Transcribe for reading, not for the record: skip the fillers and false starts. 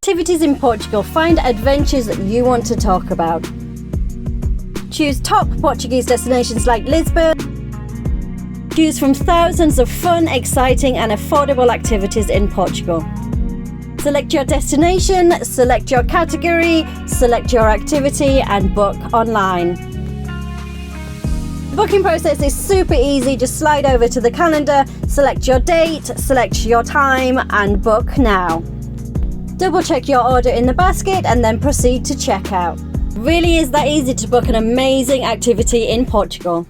activities in Portugal, find adventures that you want to talk about. Choose top Portuguese destinations like Lisbon. Choose from thousands of fun, exciting and affordable activities in Portugal. Select your destination, select your category, select your activity and book online. The booking process is super easy. Just slide over to the calendar, select your date, select your time and book now. Double check your order in the basket and then proceed to checkout. Really is that easy to book an amazing activity in Portugal.